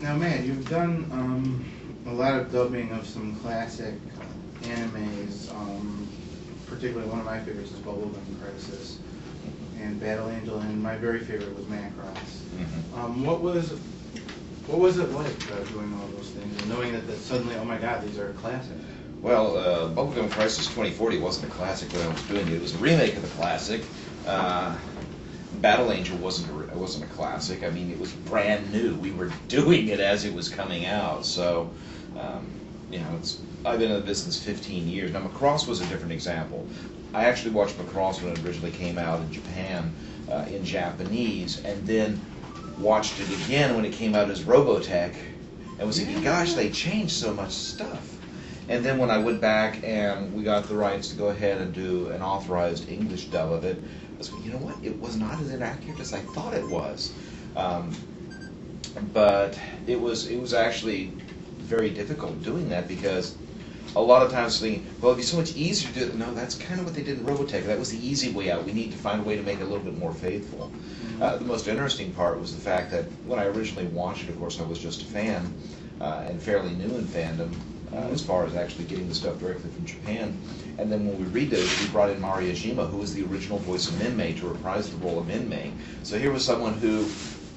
Now, Matt, you've done a lot of dubbing of some classic animes. Particularly, one of my favorites is Bubblegum Crisis and Battle Angel, and my very favorite was Macross. Mm-hmm. What was it like doing all those things and knowing that suddenly, oh my God, these are classic? Well, Bubblegum Crisis 2040 wasn't a classic when I was doing it. It was a remake of the classic. Battle Angel wasn't a classic. I mean, it was brand new. We were doing it as it was coming out. So, I've been in the business 15 years. Now, Macross was a different example. I actually watched Macross when it originally came out in Japan, in Japanese, and then watched it again when it came out as Robotech, and was thinking, gosh, they changed so much stuff. And then when I went back and we got the rights to go ahead and do an authorized English dub of it, I was like, you know what? It was not as inaccurate as I thought it was. But it was actually very difficult doing that because a lot of times thinking, well, it'd be so much easier to do it. No, that's kind of what they did in Robotech. That was the easy way out. We need to find a way to make it a little bit more faithful. The most interesting part was the fact that when I originally watched it, of course, I was just a fan and fairly new in fandom as far as actually getting the stuff directly from Japan. And then when we redid it, we brought in Mari Ojima, who was the original voice of Minmay, to reprise the role of Minmay. So here was someone who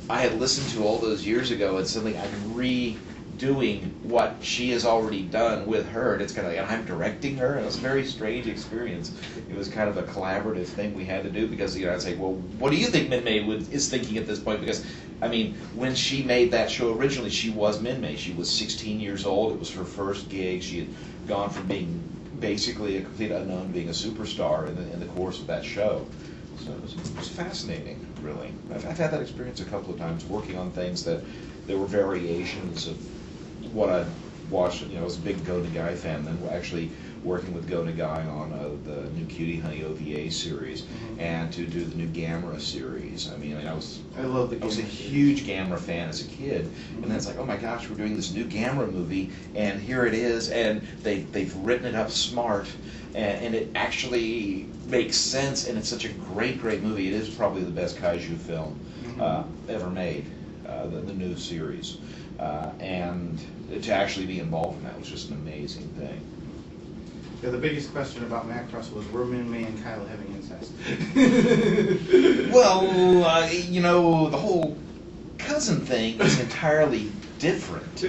I had listened to all those years ago, and suddenly I'm redoing what she has already done with her, and it's kind of like, and I'm directing her, and it was a very strange experience. It was kind of a collaborative thing we had to do because, I'd say, well, what do you think Minmay is thinking at this point? Because, I mean, when she made that show originally, she was Minmay. She was 16 years old. It was her first gig. She had gone from being basically a complete unknown to being a superstar in the course of that show. So it was fascinating, really. I've had that experience a couple of times working on things that there were variations of what I watched. I was a big Go Nagai fan, then actually working with Go Nagai on the new Cutie Honey OVA series and to do the new Gamera series. I love the Gamera. I was a huge Gamera fan as a kid, and then it's like, oh my gosh, we're doing this new Gamera movie, and here it is, and they've written it up smart, and it actually makes sense, and it's such a great movie. It is probably the best kaiju film ever made, the new series, and to actually be involved in that was just an amazing thing. Yeah, the biggest question about Macross was, were Minmay and Kyle having incest? Well, the whole cousin thing is entirely different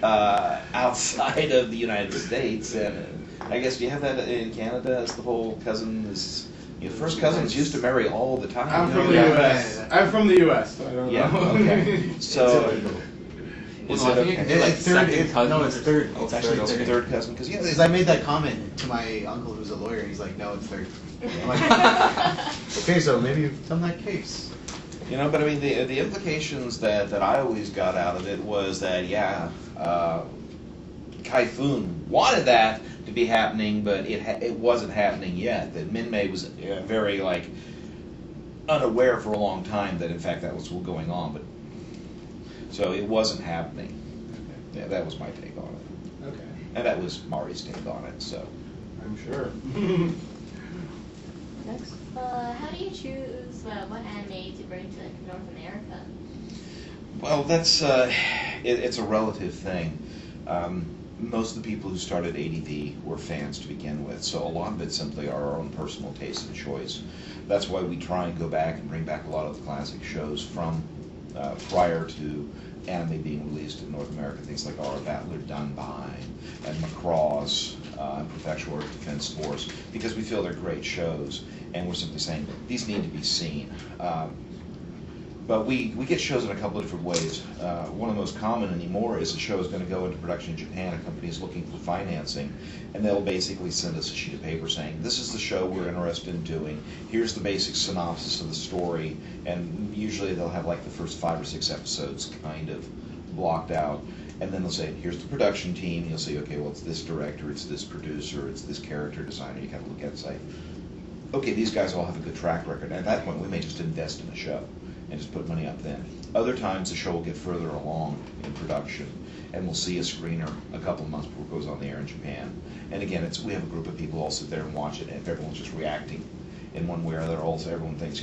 outside of the United States, and I guess you have that in Canada as the whole cousin is. First cousins used to marry all the time. I'm from the U.S. I'm from the U.S., so I don't know. Okay. So. Is it okay? It's third. No, it's third. Oh, It's actually third cousin. Because I made that comment to my uncle who's a lawyer, and he's like, no, it's third. I'm like, okay, so maybe you've done that case. But I mean, the implications that I always got out of it was that, Kaifun wanted that to be happening, but it wasn't happening yet. That Minmay was very, unaware for a long time that, in fact, that was going on, but so it wasn't happening. Okay. Yeah, that was my take on it. Okay. And that was Mari's take on it, so. I'm sure. Next, how do you choose what anime to bring to North America? Well, that's it's a relative thing. Most of the people who started ADV were fans to begin with, so a lot of it simply are our own personal taste and choice. That's why we try and go back and bring back a lot of the classic shows from prior to anime being released in North America, things like Our Battler Dunbai and Macross and Perfectional Earth Defense Force, because we feel they're great shows, and we're simply saying these need to be seen. But we get shows in a couple of different ways. One of the most common anymore is a show is going to go into production in Japan, a company is looking for financing, and they'll basically send us a sheet of paper saying, this is the show we're interested in doing, here's the basic synopsis of the story, and usually they'll have the first 5 or 6 episodes kind of blocked out, and then they'll say, here's the production team, and you'll say, okay, well, it's this director, it's this producer, it's this character designer. You kind of look at it and say, okay, these guys all have a good track record, and at that point we may just invest in a show and just put money up then. Other times the show will get further along in production, and we'll see a screener a couple of months before it goes on the air in Japan. And again, we have a group of people all sit there and watch it, and if everyone's just reacting in one way or another, everyone thinks,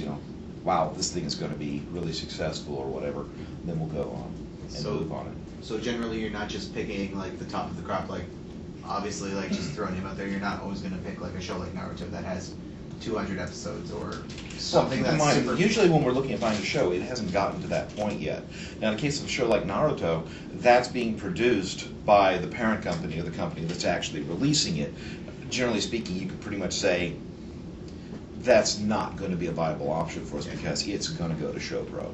wow, this thing is going to be really successful or whatever, then we'll go on. and So- move on it. So generally, you're not just picking like the top of the crop. Like, obviously, like just throwing him out there. You're not always gonna pick like a show like Naruto that has 200 episodes or something Keep in that's mind, super. usually when we're looking at buying a show, it hasn't gotten to that point yet. Now, in the case of a show like Naruto, that's being produced by the parent company or the company that's actually releasing it. Generally speaking, you could pretty much say that's not going to be a viable option for us because it's going to go to Showpro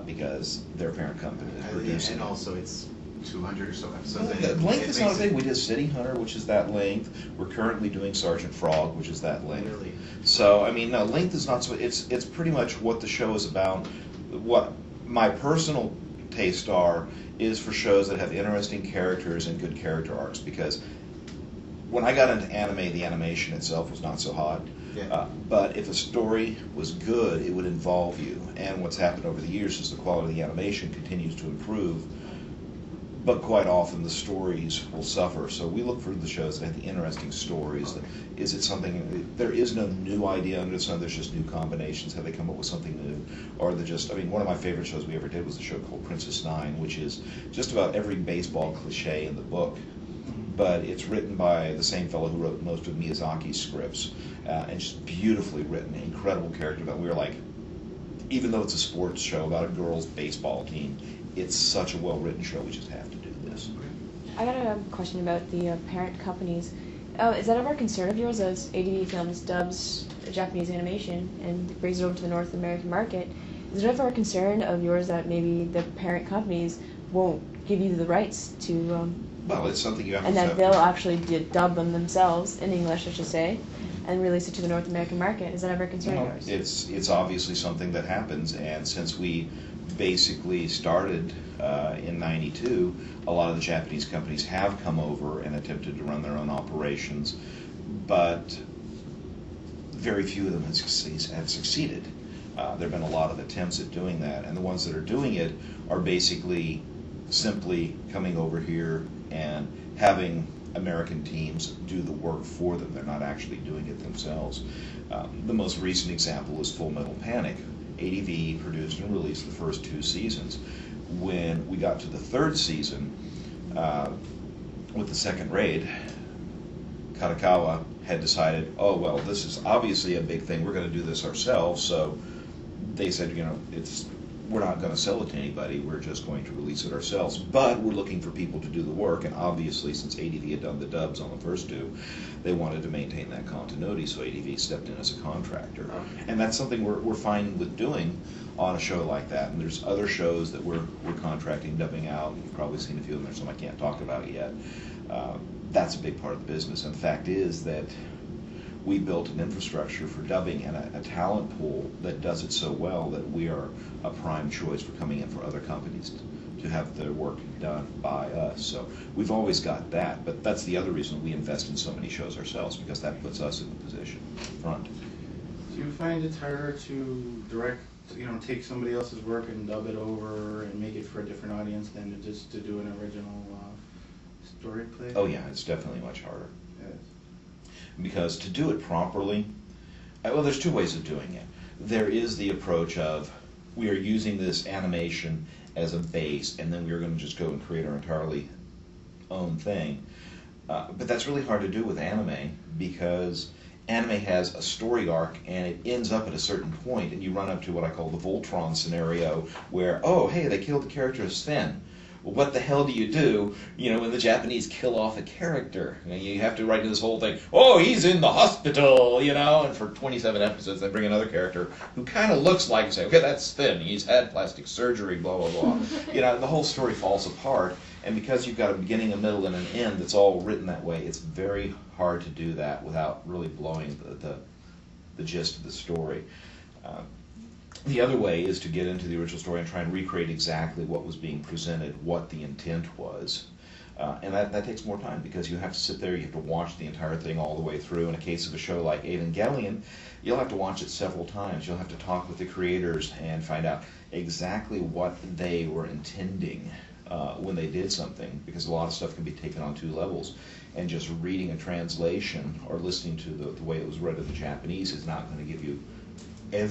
because their parent company is producing And it. also, it's 200 or so episodes. Well, and the it length is not makes big. it We did City Hunter, which is that length. We're currently doing Sergeant Frog, which is that length. Really? So, I mean, no, length is not so. It's pretty much what the show is about. What my personal taste are is for shows that have interesting characters and good character arcs. Because when I got into anime, the animation itself was not so hot. Yeah. But if a story was good, it would involve you. And what's happened over the years is the quality of the animation continues to improve. But quite often the stories will suffer. So we look for the shows that have the interesting stories. Is it something, there is no new idea under the sun, there's just new combinations. Have they come up with something new? Or they're just, I mean, one of my favorite shows we ever did was a show called Princess Nine, which is just about every baseball cliche in the book. But it's written by the same fellow who wrote most of Miyazaki's scripts. And just beautifully written, incredible character. But we were like, even though it's a sports show about a girls' baseball team, it's such a well-written show, we just have to do this. I got a question about the parent companies. Is that ever a concern of yours as ADV Films dubs Japanese animation and brings it over to the North American market? Is it ever a concern of yours that maybe the parent companies won't give you the rights to, Well, it's something you have and to that accept. they'll actually dub them themselves, in English I should say, and release it to the North American market? Is that ever a concern of Well, yours? it's obviously something that happens, and since we basically started in '92, a lot of the Japanese companies have come over and attempted to run their own operations, but very few of them have succeeded. There have been a lot of attempts at doing that, and the ones that are doing it are basically simply coming over here and having American teams do the work for them. They're not actually doing it themselves. The most recent example is Full Metal Panic. ADV produced and released the first 2 seasons. When we got to the 3rd season, with the second raid, Kadokawa had decided, oh, well, this is obviously a big thing, we're going to do this ourselves, so they said, you know, we're not going to sell it to anybody, we're just going to release it ourselves, but we're looking for people to do the work, and obviously, since ADV had done the dubs on the first 2, they wanted to maintain that continuity, so ADV stepped in as a contractor. And that's something we're fine with doing on a show like that, and there's other shows that we're contracting, dubbing out. You've probably seen a few of them, there's some I can't talk about yet. That's a big part of the business, and the fact is that we built an infrastructure for dubbing and a talent pool that does it so well that we are a prime choice for coming in for other companies to have their work done by us. So we've always got that, but that's the other reason we invest in so many shows ourselves, because that puts us in the position front. Do you find it's harder to direct, take somebody else's work and dub it over and make it for a different audience than to just to do an original story play? Oh yeah, it's definitely much harder. Yes. Because to do it properly, well, there's 2 ways of doing it. There is the approach of, we are using this animation as a base, and then we're going to just go and create our entirely own thing. But that's really hard to do with anime, because anime has a story arc, and it ends up at a certain point, and you run up to what I call the Voltron scenario, where, oh, hey, they killed the character Sven. Well, what the hell do you do, when the Japanese kill off a character? You have to write this whole thing, oh, he's in the hospital, and for 27 episodes they bring another character who kind of looks like, say, okay, that's Sven, he's had plastic surgery, blah, blah, blah. The whole story falls apart, and because you've got a beginning, a middle, and an end that's all written that way, it's very hard to do that without really blowing the gist of the story. The other way is to get into the original story and try and recreate exactly what was being presented, what the intent was. And that takes more time, because you have to sit there, you have to watch the entire thing all the way through. In a case of a show like Evangelion, you'll have to watch it several times. You'll have to talk with the creators and find out exactly what they were intending when they did something, because a lot of stuff can be taken on 2 levels. And just reading a translation or listening to the way it was read in the Japanese is not going to give you every